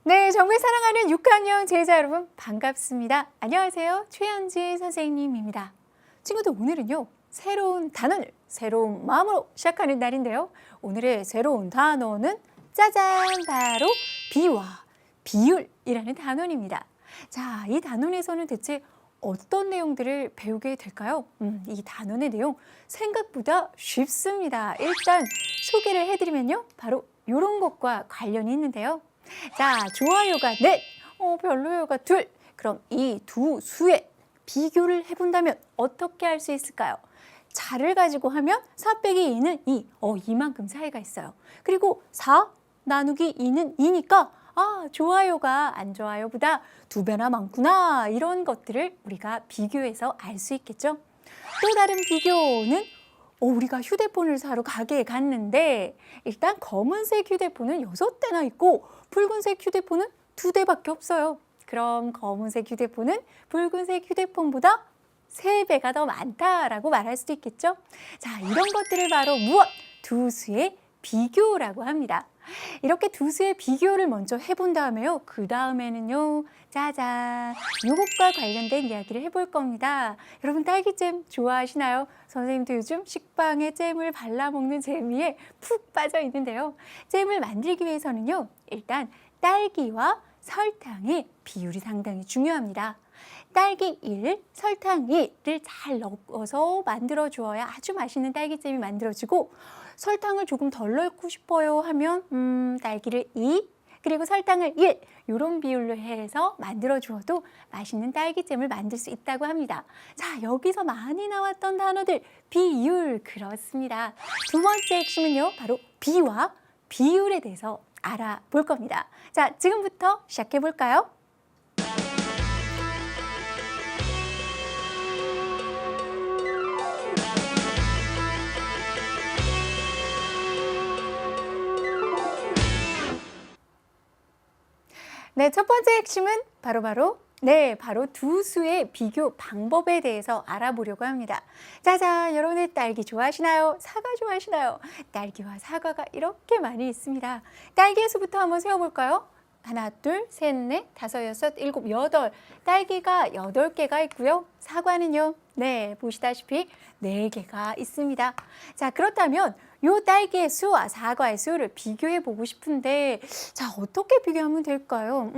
네, 정말 사랑하는 6학년 제자 여러분 반갑습니다. 안녕하세요. 최현지 선생님입니다. 친구들 오늘은요. 새로운 단어를 새로운 마음으로 시작하는 날인데요. 오늘의 새로운 단어는 짜잔 바로 비와 비율이라는 단원입니다. 자, 이 단원에서는 대체 어떤 내용들을 배우게 될까요? 이 단원의 내용 생각보다 쉽습니다. 일단 소개를 해드리면요. 바로 이런 것과 관련이 있는데요. 자, 좋아요가 넷, 별로요가 둘. 그럼 이 두 수의 비교를 해본다면 어떻게 할 수 있을까요? 자를 가지고 하면 4 빼기 2는 2. 이만큼 차이가 있어요. 그리고 4 나누기 2는 2니까 좋아요가 안 좋아요보다 2배나 많구나. 이런 것들을 우리가 비교해서 알 수 있겠죠. 또 다른 비교는 우리가 휴대폰을 사러 가게에 갔는데 일단 검은색 휴대폰은 6대나 있고 붉은색 휴대폰은 2대밖에 없어요. 그럼 검은색 휴대폰은 붉은색 휴대폰보다 3배가 더 많다라고 말할 수도 있겠죠. 자, 이런 것들을 바로 무엇? 두 수의 비교라고 합니다. 이렇게 두 수의 비교를 먼저 해본 다음에요. 그 다음에는요. 짜잔, 이것과 관련된 이야기를 해볼 겁니다. 여러분 딸기잼 좋아하시나요? 선생님도 요즘 식빵에 잼을 발라 먹는 재미에 푹 빠져 있는데요. 잼을 만들기 위해서는요. 일단 딸기와 설탕의 비율이 상당히 중요합니다. 딸기 1, 설탕 2를 잘 넣어서 만들어 주어야 아주 맛있는 딸기잼이 만들어지고 설탕을 조금 덜 넣고 싶어요 하면 딸기를 2, 그리고 설탕을 1 이런 비율로 해서 만들어 주어도 맛있는 딸기잼을 만들 수 있다고 합니다. 자, 여기서 많이 나왔던 단어들 비율 그렇습니다. 두 번째 핵심은요. 바로 비와 비율에 대해서 알아볼 겁니다. 자, 지금부터 시작해 볼까요? 네, 첫 번째 핵심은 바로 두 수의 비교 방법에 대해서 알아보려고 합니다. 짜잔, 여러분들 딸기 좋아하시나요? 사과 좋아하시나요? 딸기와 사과가 이렇게 많이 있습니다. 딸기의 수부터 한번 세어볼까요? 하나, 둘, 셋, 넷, 다섯, 여섯, 일곱, 여덟. 딸기가 8개가 있고요. 사과는요, 네, 보시다시피 4개가 있습니다. 자, 그렇다면 요 딸기의 수와 사과의 수를 비교해 보고 싶은데, 자, 어떻게 비교하면 될까요?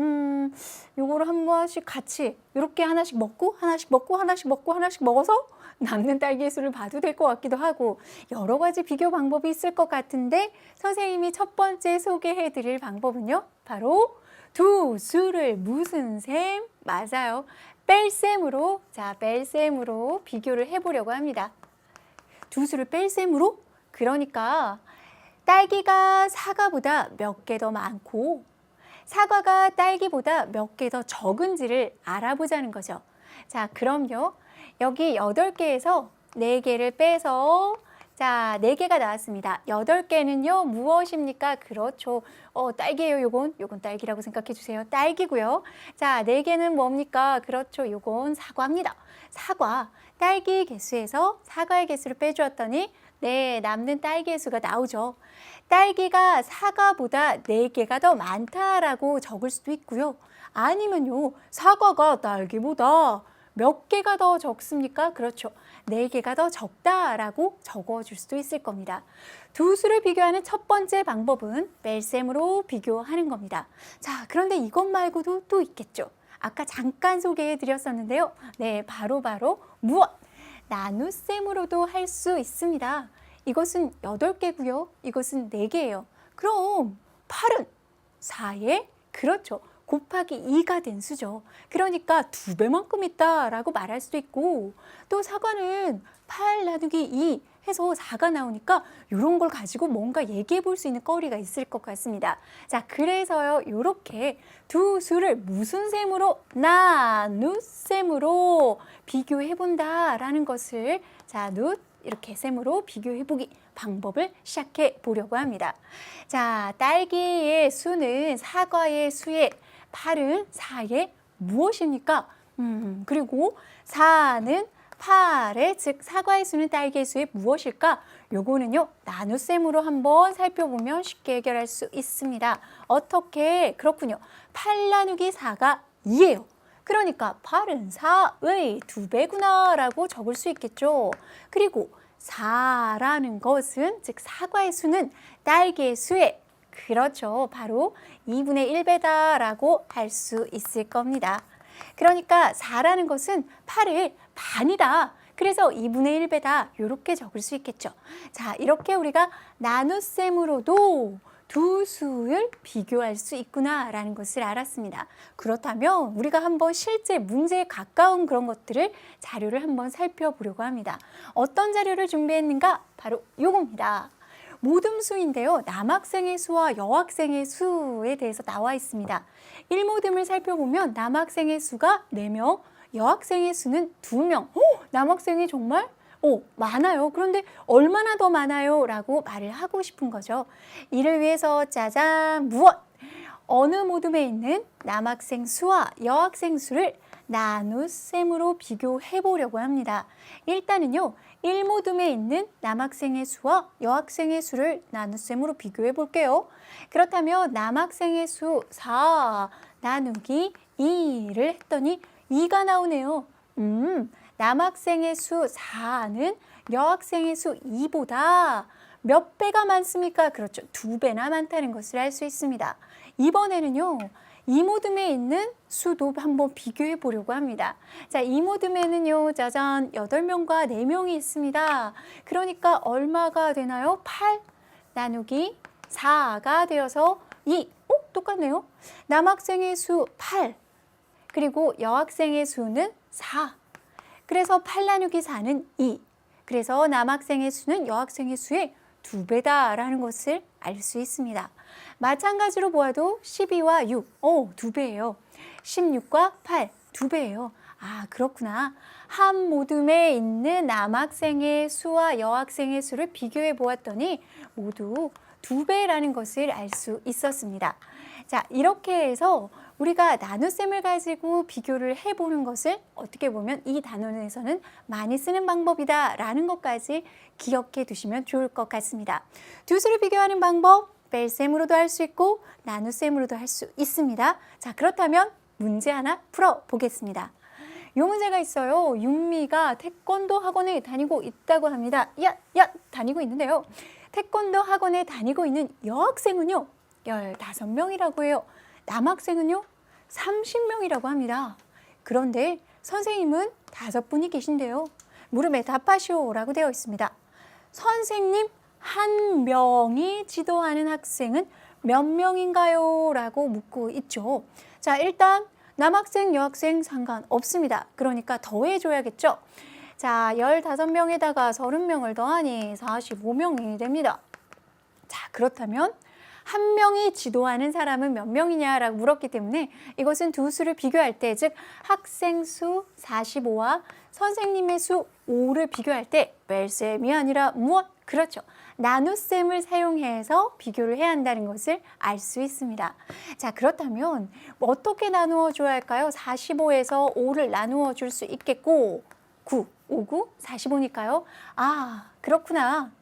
요거를 한 번씩 같이 이렇게 하나씩 먹고 하나씩 먹고 하나씩 먹고 하나씩 먹어서 남는 딸기의 수를 봐도 될 것 같기도 하고 여러 가지 비교 방법이 있을 것 같은데 선생님이 첫 번째 소개해 드릴 방법은요. 바로 두 수를 무슨 셈? 맞아요. 뺄셈으로, 자, 뺄셈으로 비교를 해보려고 합니다. 두 수를 뺄셈으로? 그러니까 딸기가 사과보다 몇 개 더 많고 사과가 딸기보다 몇 개 더 적은지를 알아보자는 거죠. 자, 그럼요. 여기 8개에서 4개를 빼서 자, 4개가 나왔습니다. 8개는요, 무엇입니까? 그렇죠. 딸기예요, 요건 딸기라고 생각해 주세요. 딸기고요. 자, 4개는 뭡니까? 그렇죠. 요건 사과입니다. 사과, 딸기 개수에서 사과의 개수를 빼주었더니 네, 남는 딸기의 수가 나오죠. 딸기가 사과보다 4개가 더 많다라고 적을 수도 있고요. 아니면요, 사과가 딸기보다 몇 개가 더 적습니까? 그렇죠. 4개가 더 적다라고 적어줄 수도 있을 겁니다. 두 수를 비교하는 첫 번째 방법은 뺄셈으로 비교하는 겁니다. 자, 그런데 이것 말고도 또 있겠죠. 아까 잠깐 소개해 드렸었는데요. 네, 바로 무엇? 나눗셈으로도 할 수 있습니다. 이것은 8개고요. 이것은 4개예요. 그럼 8은 4에 그렇죠. 곱하기 2가 된 수죠. 그러니까 2배만큼 있다라고 말할 수도 있고 또 사과는 8 나누기 2 해서 4가 나오니까 이런 걸 가지고 뭔가 얘기해 볼 수 있는 거리가 있을 것 같습니다. 자, 그래서요. 이렇게 두 수를 무슨 셈으로? 나눗셈으로 비교해 본다라는 것을 자, 이렇게 셈으로 비교해보기 방법을 시작해 보려고 합니다. 자, 딸기의 수는 사과의 수의 8은 4의 무엇입니까? 그리고 4는 8의 즉 사과의 수는 딸기의 수의 무엇일까? 요거는요, 나눗셈으로 한번 살펴보면 쉽게 해결할 수 있습니다. 어떻게? 그렇군요. 8 나누기 4가 2예요. 그러니까 8은 4의 2배구나 라고 적을 수 있겠죠. 그리고 4라는 것은, 즉 사과의 수는 딸기의 수에, 그렇죠, 바로 2분의 1배다 라고 할 수 있을 겁니다. 그러니까 4라는 것은 8의 반이다. 그래서 2분의 1배다. 이렇게 적을 수 있겠죠. 자, 이렇게 우리가 나눗셈으로도 두 수를 비교할 수 있구나라는 것을 알았습니다. 그렇다면 우리가 한번 실제 문제에 가까운 그런 것들을 자료를 한번 살펴보려고 합니다. 어떤 자료를 준비했는가? 바로 요겁니다. 모듬수인데요. 남학생의 수와 여학생의 수에 대해서 나와 있습니다. 1모듬을 살펴보면 남학생의 수가 4명, 여학생의 수는 2명. 남학생이 정말 많아요. 그런데 얼마나 더 많아요? 라고 말을 하고 싶은 거죠. 이를 위해서 짜잔, 무엇? 어느 모듬에 있는 남학생 수와 여학생 수를 나눗셈으로 비교해 보려고 합니다. 일단은요, 1모듬에 있는 남학생의 수와 여학생의 수를 나눗셈으로 비교해 볼게요. 그렇다면 남학생의 수 4 나누기 2를 했더니 2가 나오네요. 남학생의 수 4는 여학생의 수 2보다 몇 배가 많습니까? 그렇죠. 2배나 많다는 것을 알 수 있습니다. 이번에는요, 이모듬에 있는 수도 한번 비교해 보려고 합니다. 자, 이모듬에는요, 짜잔, 8명과 4명이 있습니다. 그러니까 얼마가 되나요? 8 나누기 4가 되어서 2. 똑같네요. 남학생의 수 8. 그리고 여학생의 수는 4. 그래서 8 나누기 4는 2. 그래서 남학생의 수는 여학생의 수의 2배다라는 것을 알 수 있습니다. 마찬가지로 보아도 12와 6, 2배예요. 16과 8, 2배예요. 아, 그렇구나. 한 모듬에 있는 남학생의 수와 여학생의 수를 비교해 보았더니 모두 2배라는 것을 알 수 있었습니다. 자, 이렇게 해서 우리가 나눗셈을 가지고 비교를 해보는 것을 어떻게 보면 이 단원에서는 많이 쓰는 방법이다 라는 것까지 기억해 두시면 좋을 것 같습니다. 두 수를 비교하는 방법, 뺄셈으로도 할 수 있고 나눗셈으로도 할 수 있습니다. 자, 그렇다면 문제 하나 풀어보겠습니다. 이 문제가 있어요. 윤미가 태권도 학원에 다니고 있다고 합니다. 다니고 있는데요. 태권도 학원에 다니고 있는 여학생은요, 15명이라고 해요. 남학생은요, 30명이라고 합니다. 그런데 선생님은 5분이 계신데요. 물음에 답하시오라고 되어 있습니다. 선생님 한 명이 지도하는 학생은 몇 명인가요? 라고 묻고 있죠. 자, 일단 남학생, 여학생 상관없습니다. 그러니까 더해줘야겠죠. 자, 15명에다가 30명을 더하니 45명이 됩니다. 자, 그렇다면 한 명이 지도하는 사람은 몇 명이냐라고 물었기 때문에 이것은 두 수를 비교할 때, 즉 학생 수 45와 선생님의 수 5를 비교할 때 뺄셈이 아니라 무엇? 그렇죠. 나눗셈을 사용해서 비교를 해야 한다는 것을 알 수 있습니다. 자, 그렇다면 어떻게 나누어 줘야 할까요? 45에서 5를 나누어 줄 수 있겠고 9, 5, 9, 45니까요. 아, 그렇구나.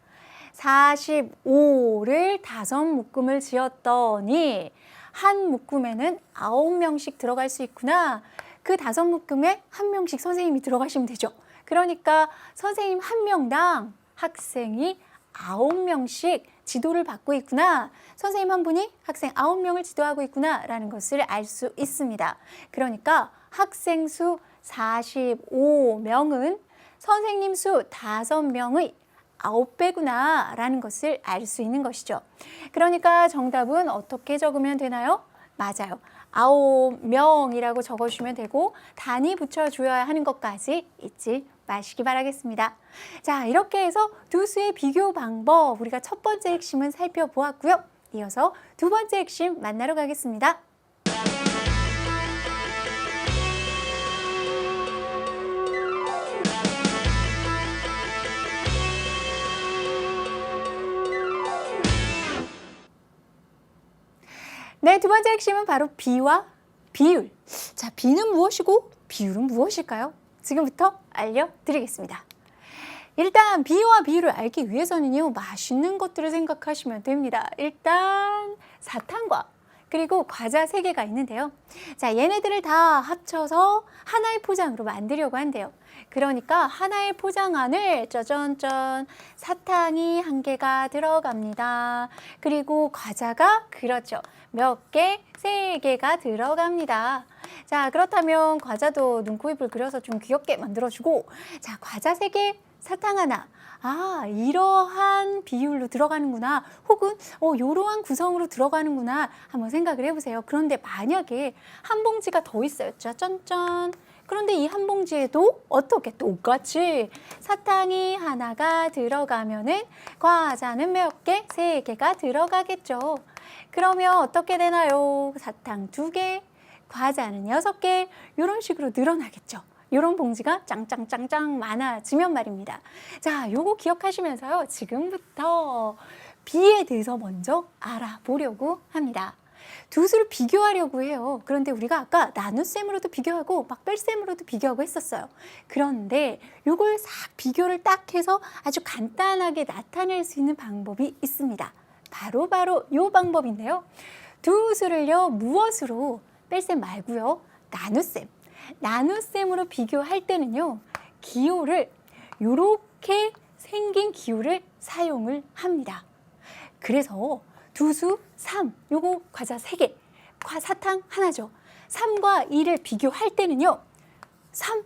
45를 5묶음을 지었더니 한 묶음에는 9명씩 들어갈 수 있구나. 그 5묶음에 1명씩 선생님이 들어가시면 되죠. 그러니까 선생님 1명당 학생이 9명씩 지도를 받고 있구나. 선생님 한 분이 학생 9명을 지도하고 있구나 라는 것을 알 수 있습니다. 그러니까 학생 수 45명은 선생님 수 5명의 9배구나 라는 것을 알 수 있는 것이죠. 그러니까 정답은 어떻게 적으면 되나요? 맞아요. 9명이라고 적어주시면 되고 단위 붙여줘야 하는 것까지 잊지 마시기 바라겠습니다. 자, 이렇게 해서 두 수의 비교 방법, 우리가 첫 번째 핵심은 살펴보았고요. 이어서 두 번째 핵심 만나러 가겠습니다. 네, 두 번째 핵심은 바로 비와 비율. 자, 비는 무엇이고 비율은 무엇일까요? 지금부터 알려드리겠습니다. 일단 B와 B를 알기 위해서는요, 맛있는 것들을 생각하시면 됩니다. 일단 사탕과 그리고 과자 3개가 있는데요. 자, 얘네들을 다 합쳐서 하나의 포장으로 만들려고 한대요. 그러니까 하나의 포장 안을 짜잔짠 사탕이 1개가 들어갑니다. 그리고 과자가 그렇죠. 몇 개? 3개가 들어갑니다. 자, 그렇다면 과자도 눈코입을 그려서 좀 귀엽게 만들어주고, 자, 과자 3개, 사탕 하나. 아, 이러한 비율로 들어가는구나. 혹은 이러한 구성으로 들어가는구나. 한번 생각을 해보세요. 그런데 만약에 한 봉지가 더 있어요. 짜잔짠. 그런데 이 한 봉지에도 어떻게 똑같이 사탕이 하나가 들어가면은 과자는 몇 개? 3개가 들어가겠죠. 그러면 어떻게 되나요? 사탕 2개, 과자는 6개. 이런 식으로 늘어나겠죠. 이런 봉지가 짱짱짱짱 많아지면 말입니다. 자, 요거 기억하시면서요. 지금부터 B에 대해서 먼저 알아보려고 합니다. 두 수를 비교하려고 해요. 그런데 우리가 아까 나눗셈으로도 비교하고 막 뺄셈으로도 비교하고 했었어요. 그런데 요걸 싹 비교를 딱 해서 아주 간단하게 나타낼 수 있는 방법이 있습니다. 바로 요 방법인데요. 두 수를요, 무엇으로? 뺄셈 말고요. 나눗셈. 나눗셈으로 비교할 때는요, 기호를 요렇게 생긴 기호를 사용을 합니다. 그래서 두 수 3, 요거 과자 3개, 사탕 하나죠. 3과 2를 비교할 때는요, 3,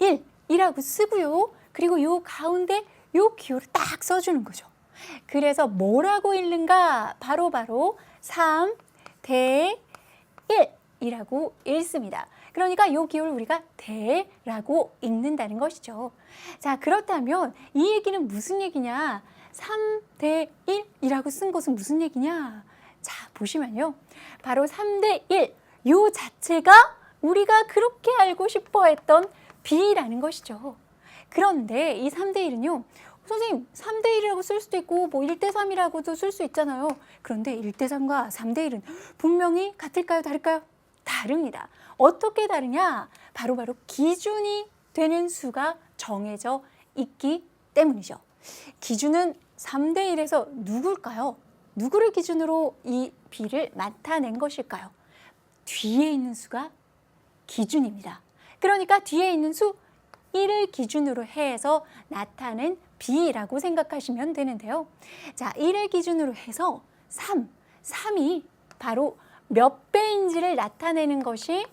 1 이라고 쓰고요. 그리고 요 가운데 요 기호를 딱 써주는 거죠. 그래서 뭐라고 읽는가? 바로 3 대 1 이라고 읽습니다. 그러니까 이 기호를 우리가 대라고 읽는다는 것이죠. 자, 그렇다면 이 얘기는 무슨 얘기냐? 3 대 1이라고 쓴 것은 무슨 얘기냐? 자, 보시면요. 바로 3 대 1, 요 자체가 우리가 그렇게 알고 싶어 했던 B라는 것이죠. 그런데 이 3 대 1은요. 선생님, 3 대 1이라고 쓸 수도 있고 뭐 1 대 3이라고도 쓸 수 있잖아요. 그런데 1 대 3과 3 대 1은 분명히 같을까요? 다를까요? 다릅니다. 어떻게 다르냐? 바로 기준이 되는 수가 정해져 있기 때문이죠. 기준은 3 대 1에서 누굴까요? 누구를 기준으로 이 B를 나타낸 것일까요? 뒤에 있는 수가 기준입니다. 그러니까 뒤에 있는 수 1을 기준으로 해서 나타낸 B라고 생각하시면 되는데요. 자, 1을 기준으로 해서 3이 바로 몇 배인지를 나타내는 것이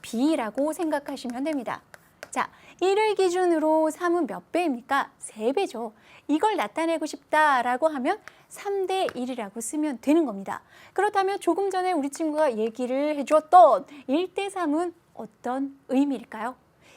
B라고 생각하시면 됩니다. 자, 1을 기준으로 3은 몇 배입니까? 3배죠. 이걸 나타내고 싶다라고 하면 3 대 1이라고 쓰면 되는 겁니다. 그렇다면 조금 전에 우리 친구가 얘기를 해주었던 1 대 3은 어떤 의미일까요?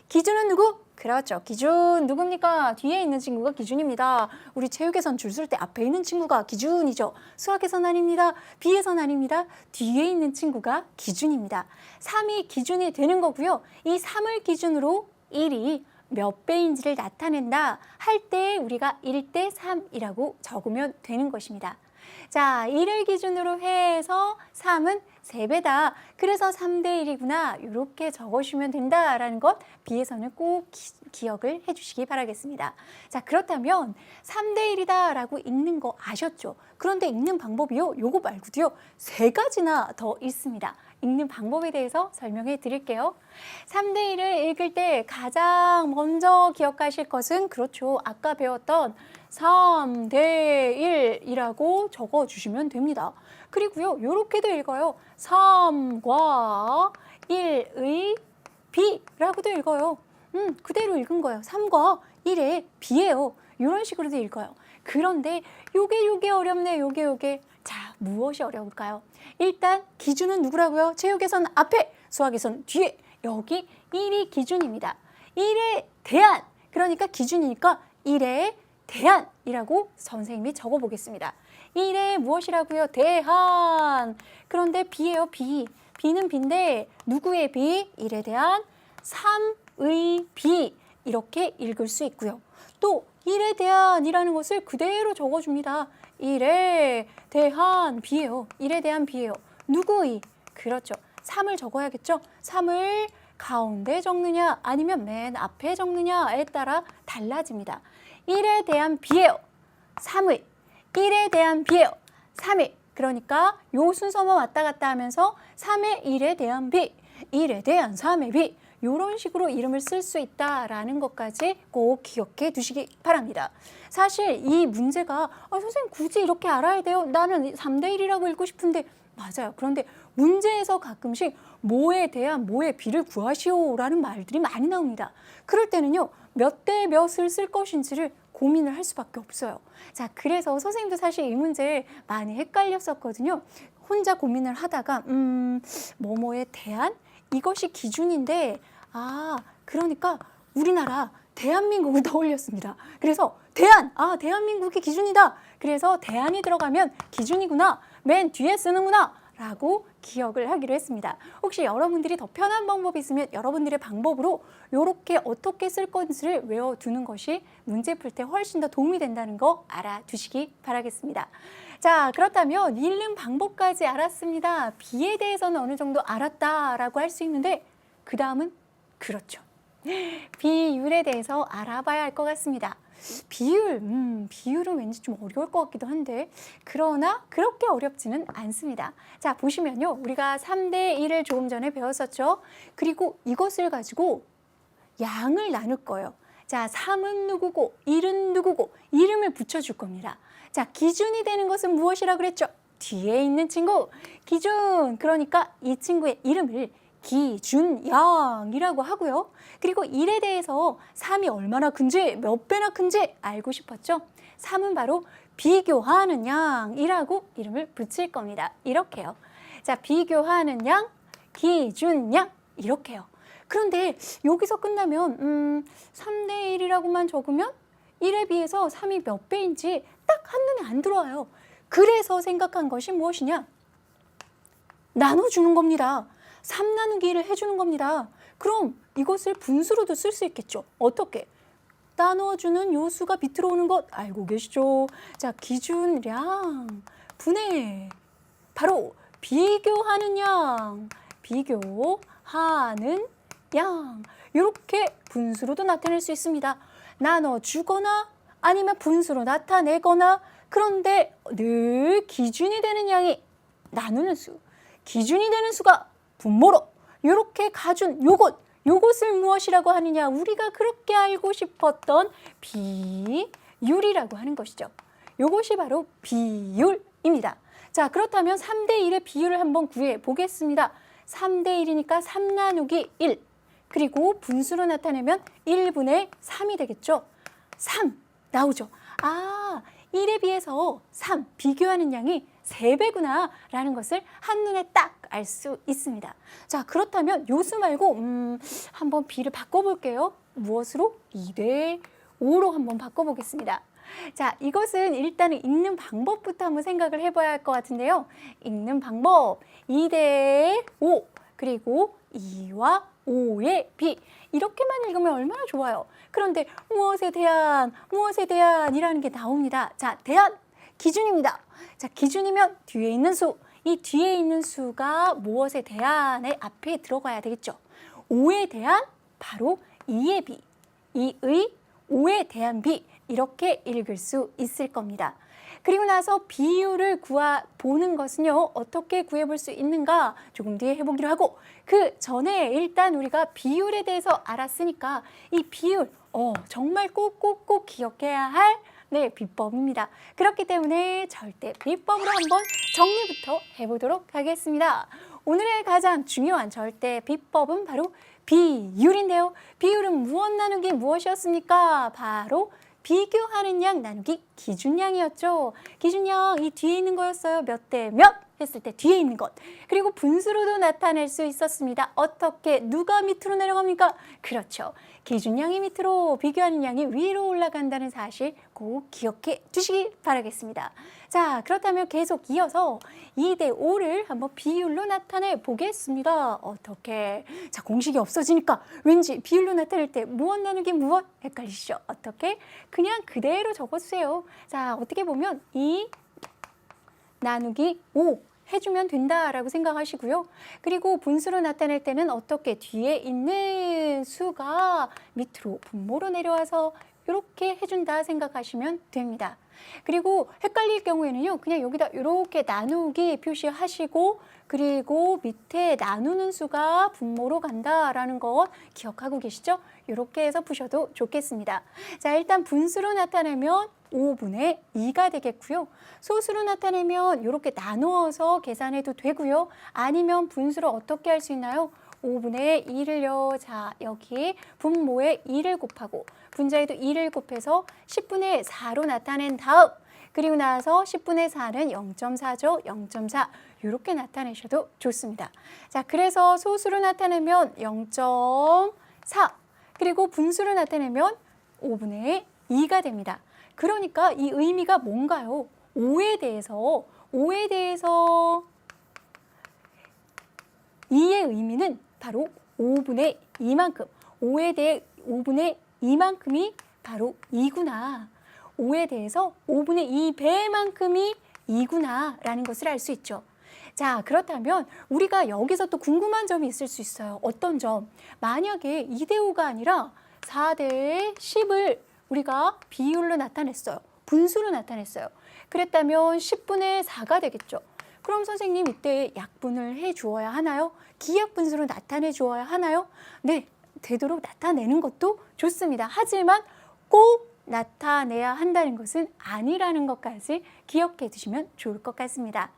기준은 누구? 그렇죠. 기준 누굽니까? 뒤에 있는 친구가 기준입니다. 우리 체육에선 줄 쓸 때 앞에 있는 친구가 기준이죠. 수학에선 아닙니다. 비에선 아닙니다. 뒤에 있는 친구가 기준입니다. 3이 기준이 되는 거고요. 이 3을 기준으로 1이 몇 배인지를 나타낸다 할 때 우리가 1 대 3이라고 적으면 되는 것입니다. 자, 1을 기준으로 해서 3은 3배다. 그래서 3 대 1이구나. 이렇게 적으시면 된다라는 것 B에서는 꼭 기억을 해주시기 바라겠습니다. 자, 그렇다면 3 대 1이다 라고 읽는 거 아셨죠? 그런데 읽는 방법이요. 요거 말고도요. 3가지나 더 있습니다. 읽는 방법에 대해서 설명해 드릴게요. 3 대 1을 읽을 때 가장 먼저 기억하실 것은 그렇죠. 아까 배웠던 3 대 1이라고 적어주시면 됩니다. 그리고요. 이렇게도 읽어요. 3과 1의 B라고도 읽어요. 그대로 읽은 거예요. 3과 1의 B예요. 이런 식으로도 읽어요. 그런데 요게 어렵네. 요게. 자, 무엇이 어려울까요? 일단 기준은 누구라고요? 체육에선 앞에, 수학에선 뒤에. 여기 1이 기준입니다. 1에 대한, 그러니까 기준이니까 1에 대한이라고 선생님이 적어보겠습니다. 1에 무엇이라고요? 대한. 그런데 B예요, B. B는 B인데 누구의 B? 1에 대한 3의 B. 이렇게 읽을 수 있고요. 또 1에 대한이라는 것을 그대로 적어줍니다. 1에 대한 B예요. 1에 대한 B예요. 누구의? 그렇죠. 3을 적어야겠죠. 3을 가운데 적느냐 아니면 맨 앞에 적느냐에 따라 달라집니다. 1에 대한 비예요. 3의 1에 대한 비예요. 3의 그러니까 요 순서만 왔다 갔다 하면서 3의 1에 대한 비, 1에 대한 3의 비 이런 식으로 이름을 쓸 수 있다라는 것까지 꼭 기억해 두시기 바랍니다. 사실 이 문제가 선생님 굳이 이렇게 알아야 돼요? 나는 3대 1이라고 읽고 싶은데 맞아요. 그런데 문제에서 가끔씩 뭐에 대한 뭐의 비를 구하시오라는 말들이 많이 나옵니다. 그럴 때는요. 몇 대 몇을 쓸 것인지를 고민을 할 수밖에 없어요. 자, 그래서 선생님도 사실 이 문제 많이 헷갈렸었거든요. 혼자 고민을 하다가 뭐뭐에 대한 이것이 기준인데 그러니까 우리나라 대한민국을 떠올렸습니다. 그래서 대한민국이 기준이다. 그래서 대한이 들어가면 기준이구나. 맨 뒤에 쓰는구나. 라고 기억을 하기로 했습니다. 혹시 여러분들이 더 편한 방법이 있으면 여러분들의 방법으로 이렇게 어떻게 쓸 건지를 외워두는 것이 문제 풀 때 훨씬 더 도움이 된다는 거 알아두시기 바라겠습니다. 자, 그렇다면 읽는 방법까지 알았습니다. 비에 대해서는 어느 정도 알았다라고 할 수 있는데 그 다음은 그렇죠. 비율에 대해서 알아봐야 할 것 같습니다. 비율은 왠지 좀 어려울 것 같기도 한데 그러나 그렇게 어렵지는 않습니다. 자, 보시면요. 우리가 3대 1을 조금 전에 배웠었죠. 그리고 이것을 가지고 양을 나눌 거예요. 자, 3은 누구고 1은 누구고 이름을 붙여줄 겁니다. 자, 기준이 되는 것은 무엇이라고 그랬죠? 뒤에 있는 친구. 기준. 그러니까 이 친구의 이름을 기준양이라고 하고요. 그리고 1에 대해서 3이 얼마나 큰지 몇 배나 큰지 알고 싶었죠? 3은 바로 비교하는 양이라고 이름을 붙일 겁니다. 이렇게요. 자, 비교하는 양, 기준양 이렇게요. 그런데 여기서 끝나면 3대 1이라고만 적으면 1에 비해서 3이 몇 배인지 딱 한눈에 안 들어와요. 그래서 생각한 것이 무엇이냐? 나눠주는 겁니다. 3 나누기 1을 해주는 겁니다. 그럼 이것을 분수로도 쓸 수 있겠죠. 어떻게? 나눠주는 요수가 밑으로 오는 것 알고 계시죠? 자, 기준량 분해 바로 비교하는 양, 비교하는 양 이렇게 분수로도 나타낼 수 있습니다. 나눠주거나 아니면 분수로 나타내거나 그런데 늘 기준이 되는 양이 나누는 수, 기준이 되는 수가 분모로 이렇게 가준 요것을 무엇이라고 하느냐? 우리가 그렇게 알고 싶었던 비율이라고 하는 것이죠. 요것이 바로 비율입니다. 자, 그렇다면 3대 1의 비율을 한번 구해 보겠습니다. 3대 1이니까 3 나누기 1 그리고 분수로 나타내면 1분의 3이 되겠죠. 3 나오죠. 1에 비해서 3 비교하는 양이 3배구나 라는 것을 한눈에 딱 알 수 있습니다. 자, 그렇다면 요수 말고 한번 비를 바꿔볼게요. 무엇으로? 2대 5로 한번 바꿔보겠습니다. 자, 이것은 일단은 읽는 방법부터 한번 생각을 해봐야 할 것 같은데요. 읽는 방법 2대 5 그리고 2와 5의 비 이렇게만 읽으면 얼마나 좋아요. 그런데 무엇에 대한 이라는 게 나옵니다. 자, 대한 기준입니다. 자, 기준이면 뒤에 있는 수, 이 뒤에 있는 수가 무엇에 대한의 앞에 들어가야 되겠죠. 5에 대한 바로 2의 비, 2의 5에 대한 비 이렇게 읽을 수 있을 겁니다. 그리고 나서 비율을 구해보는 것은요. 어떻게 구해볼 수 있는가 조금 뒤에 해보기로 하고 그 전에 일단 우리가 비율에 대해서 알았으니까 이 비율 정말 꼭꼭꼭 기억해야 할 비법입니다. 그렇기 때문에 절대 비법으로 한번 정리부터 해보도록 하겠습니다. 오늘의 가장 중요한 절대 비법은 바로 비율인데요. 비율은 무엇 나누기 무엇이었습니까? 바로 비교하는 양 나누기 기준량이었죠. 기준량 이 뒤에 있는 거였어요. 몇 대 몇 했을 때 뒤에 있는 것. 그리고 분수로도 나타낼 수 있었습니다. 어떻게 누가 밑으로 내려갑니까? 그렇죠. 기준량이 밑으로 비교하는 양이 위로 올라간다는 사실 꼭 기억해 두시기 바라겠습니다. 자, 그렇다면 계속 이어서 2대 5를 한번 비율로 나타내 보겠습니다. 어떻게? 자, 공식이 없어지니까 왠지 비율로 나타낼 때 무엇 나누기 무엇 헷갈리시죠? 어떻게? 그냥 그대로 적어주세요. 자, 어떻게 보면 2 나누기 5 해주면 된다라고 생각하시고요. 그리고 분수로 나타낼 때는 어떻게 뒤에 있는 수가 밑으로 분모로 내려와서 이렇게 해준다 생각하시면 됩니다. 그리고 헷갈릴 경우에는요, 그냥 여기다 이렇게 나누기 표시하시고, 그리고 밑에 나누는 수가 분모로 간다라는 거 기억하고 계시죠? 이렇게 해서 푸셔도 좋겠습니다. 자, 일단 분수로 나타내면 5분의 2가 되겠고요. 소수로 나타내면 이렇게 나누어서 계산해도 되고요. 아니면 분수로 어떻게 할 수 있나요? 5분의 2를요. 자, 여기 분모에 2를 곱하고 분자에도 2를 곱해서 10분의 4로 나타낸 다음, 그리고 나서 10분의 4는 0.4죠. 0.4 이렇게 나타내셔도 좋습니다. 자, 그래서 소수로 나타내면 0.4, 그리고 분수로 나타내면 5분의 2가 됩니다. 그러니까 이 의미가 뭔가요? 5에 대해서 2의 의미는 바로 5분의 2만큼, 5에 대해 5분의 2만큼이 바로 2구나. 5에 대해서 5분의 2배만큼이 2구나 라는 것을 알 수 있죠. 자, 그렇다면 우리가 여기서 또 궁금한 점이 있을 수 있어요. 어떤 점? 만약에 2대 5가 아니라 4대 10을 우리가 비율로 나타냈어요. 분수로 나타냈어요. 그랬다면 10분의 4가 되겠죠. 그럼 선생님 이때 약분을 해 주어야 하나요? 기약분수로 나타내 주어야 하나요? 네, 되도록 나타내는 것도 좋습니다. 하지만 꼭 나타내야 한다는 것은 아니라는 것까지 기억해 두시면 좋을 것 같습니다.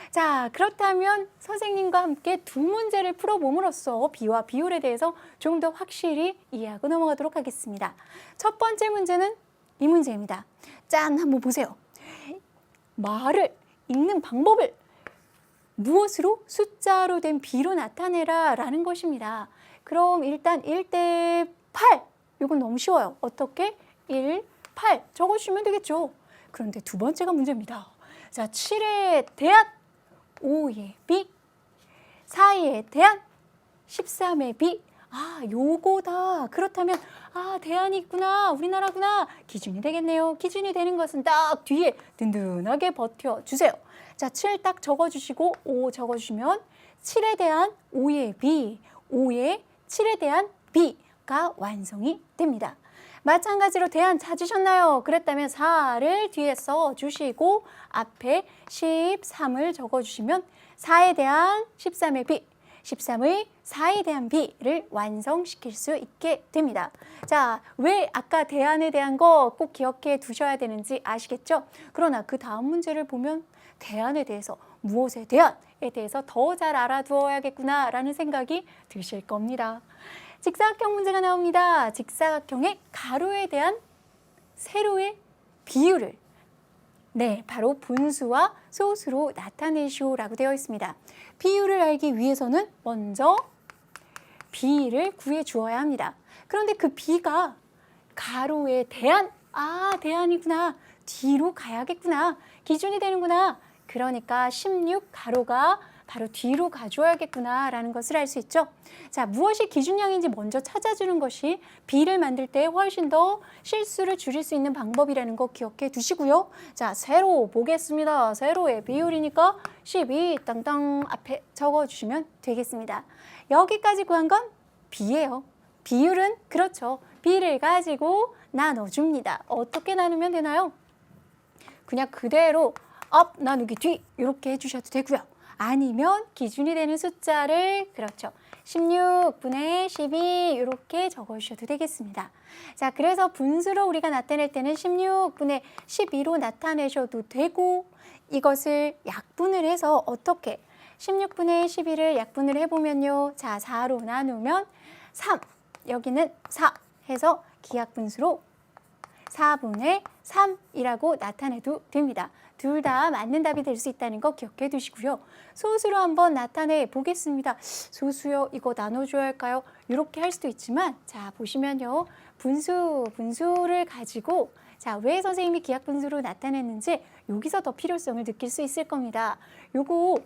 자, 그렇다면 선생님과 함께 두 문제를 풀어봄으로써 비와 비율에 대해서 좀 더 확실히 이해하고 넘어가도록 하겠습니다. 첫 번째 문제는 이 문제입니다. 짠, 한번 보세요. 말을 읽는 방법을 무엇으로? 숫자로 된 비로 나타내라 라는 것입니다. 그럼 일단 1대 8, 이건 너무 쉬워요. 어떻게? 1, 8 적어주시면 되겠죠. 그런데 두 번째가 문제입니다. 자, 7에 대한 5의 비, 4에 대한 13의 비. 아, 요거다. 그렇다면 대안이 있구나, 우리나라구나. 기준이 되겠네요. 기준이 되는 것은 딱 뒤에 든든하게 버텨주세요. 자, 7 딱 적어주시고 5 적어주시면 7에 대한 5의 비, 5의 7에 대한 비가 완성이 됩니다. 마찬가지로 대안 찾으셨나요? 그랬다면 4를 뒤에 써주시고 앞에 13을 적어주시면 4에 대한 13의 비, 13의 4에 대한 비를 완성시킬 수 있게 됩니다. 자, 왜 아까 대안에 대한 거 꼭 기억해 두셔야 되는지 아시겠죠? 그러나 그 다음 문제를 보면 대안에 대해서, 무엇에 대한에 대해서 더 잘 알아두어야겠구나 라는 생각이 드실 겁니다. 직사각형 문제가 나옵니다. 직사각형의 가로에 대한 세로의 비율을 바로 분수와 소수로 나타내시오라고 되어 있습니다. 비율을 알기 위해서는 먼저 비를 구해 주어야 합니다. 그런데 그 비가 가로에 대한, 대안이구나, 뒤로 가야겠구나, 기준이 되는구나. 그러니까 16 가로가 바로 뒤로 가줘야겠구나 라는 것을 알 수 있죠. 자, 무엇이 기준량인지 먼저 찾아주는 것이 비를 만들 때 훨씬 더 실수를 줄일 수 있는 방법이라는 거 기억해 두시고요. 자, 세로 보겠습니다. 세로의 비율이니까 12 땅땅 앞에 적어주시면 되겠습니다. 여기까지 구한 건 비예요. 비율은 그렇죠. 비를 가지고 나눠줍니다. 어떻게 나누면 되나요? 그냥 그대로 앞 나누기 뒤 이렇게 해주셔도 되고요. 아니면 기준이 되는 숫자를, 그렇죠, 16분의 12 이렇게 적어주셔도 되겠습니다. 자, 그래서 분수로 우리가 나타낼 때는 16분의 12로 나타내셔도 되고, 이것을 약분을 해서 어떻게? 16분의 12를 약분을 해보면요. 자, 4로 나누면 3, 여기는 4 해서 기약분수로 4분의 3이라고 나타내도 됩니다. 둘 다 맞는 답이 될 수 있다는 거 기억해 두시고요. 소수로 한번 나타내 보겠습니다. 소수요, 이거 나눠줘야 할까요? 이렇게 할 수도 있지만, 자, 보시면요. 분수를 가지고, 자, 왜 선생님이 기약분수로 나타냈는지 여기서 더 필요성을 느낄 수 있을 겁니다. 요거,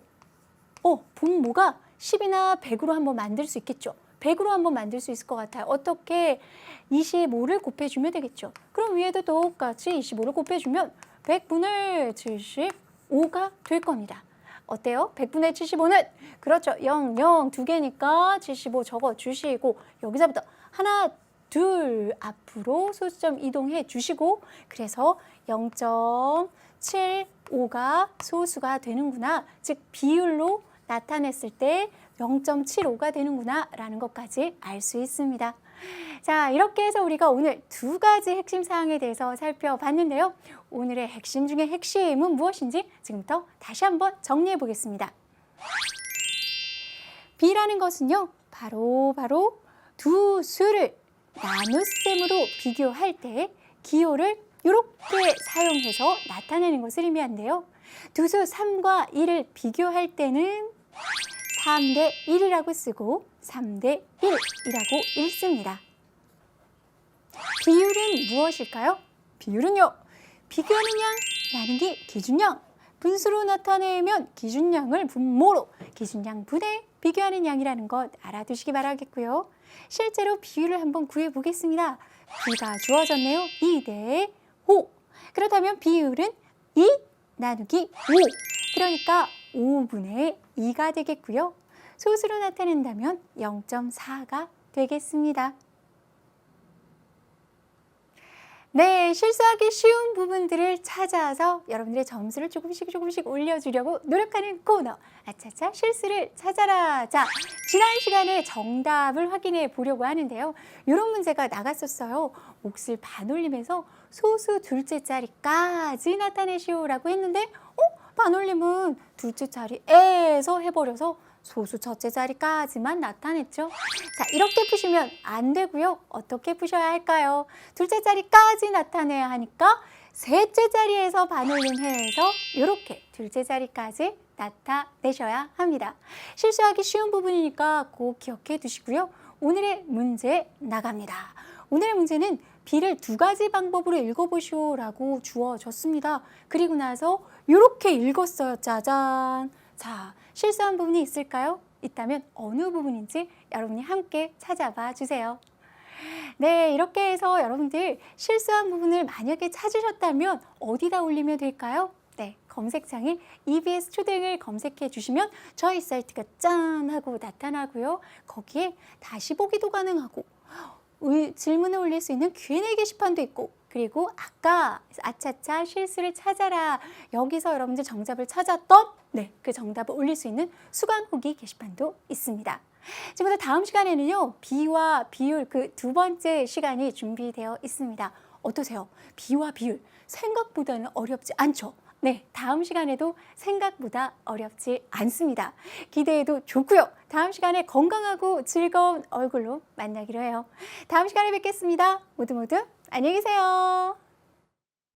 분모가 10이나 100으로 한번 만들 수 있겠죠. 100으로 한번 만들 수 있을 것 같아요. 어떻게? 25를 곱해주면 되겠죠. 그럼 위에도 똑같이 25를 곱해주면 100분의 75가 될 겁니다. 어때요? 100분의 75는? 그렇죠. 0, 0 두 개니까 75 적어주시고, 여기서부터 하나, 둘 앞으로 소수점 이동해 주시고 그래서 0.75가 소수가 되는구나. 즉 비율로 나타냈을 때 0.75가 되는구나 라는 것까지 알 수 있습니다. 자, 이렇게 해서 우리가 오늘 두 가지 핵심 사항에 대해서 살펴봤는데요. 오늘의 핵심 중에 핵심은 무엇인지 지금부터 다시 한번 정리해 보겠습니다. B라는 것은요, 바로 두 수를 나눗셈으로 비교할 때 기호를 이렇게 사용해서 나타내는 것을 의미한대요. 두 수 3과 1을 비교할 때는 3대 1이라고 쓰고 3대 1이라고 읽습니다. 비율은 무엇일까요? 비율은요, 비교하는 양, 나누기 기준양. 분수로 나타내면 기준양을 분모로, 기준양 분의 비교하는 양이라는 것 알아두시기 바라겠고요. 실제로 비율을 한번 구해 보겠습니다. B가 주어졌네요. 2대 5. 그렇다면 비율은 2 나누기 5. 그러니까 5분의 2가 되겠고요. 소수로 나타낸다면 0.4가 되겠습니다. 네, 실수하기 쉬운 부분들을 찾아서 여러분들의 점수를 조금씩 올려주려고 노력하는 코너. 아차차 실수를 찾아라. 자, 지난 시간에 정답을 확인해 보려고 하는데요. 이런 문제가 나갔었어요. 몫을 반올림해서 소수 둘째 자리까지 나타내시오라고 했는데 반올림은 둘째 자리에서 해버려서 소수 첫째 자리까지만 나타냈죠. 자, 이렇게 푸시면 안 되고요. 어떻게 푸셔야 할까요? 둘째 자리까지 나타내야 하니까 셋째 자리에서 반올림해서 이렇게 둘째 자리까지 나타내셔야 합니다. 실수하기 쉬운 부분이니까 꼭 기억해 두시고요. 오늘의 문제 나갑니다. 오늘의 문제는 B를 두 가지 방법으로 읽어보시오라고 주어졌습니다. 그리고 나서 이렇게 읽었어요. 짜잔. 자, 실수한 부분이 있을까요? 있다면 어느 부분인지 여러분이 함께 찾아봐 주세요. 네, 이렇게 해서 여러분들 실수한 부분을 만약에 찾으셨다면 어디다 올리면 될까요? 네, 검색창에 EBS 초등을 검색해 주시면 저희 사이트가 짠 하고 나타나고요. 거기에 다시 보기도 가능하고 질문을 올릴 수 있는 Q&A 게시판도 있고 그리고 아까 아차차 실수를 찾아라 여기서 여러분들 정답을 찾았던 그 정답을 올릴 수 있는 수강 후기 게시판도 있습니다. 지금부터 다음 시간에는요. B와 비율 그 두 번째 시간이 준비되어 있습니다. 어떠세요? B와 비율 생각보다는 어렵지 않죠? 네, 다음 시간에도 생각보다 어렵지 않습니다. 기대해도 좋고요. 다음 시간에 건강하고 즐거운 얼굴로 만나기로 해요. 다음 시간에 뵙겠습니다. 모두 안녕히 계세요.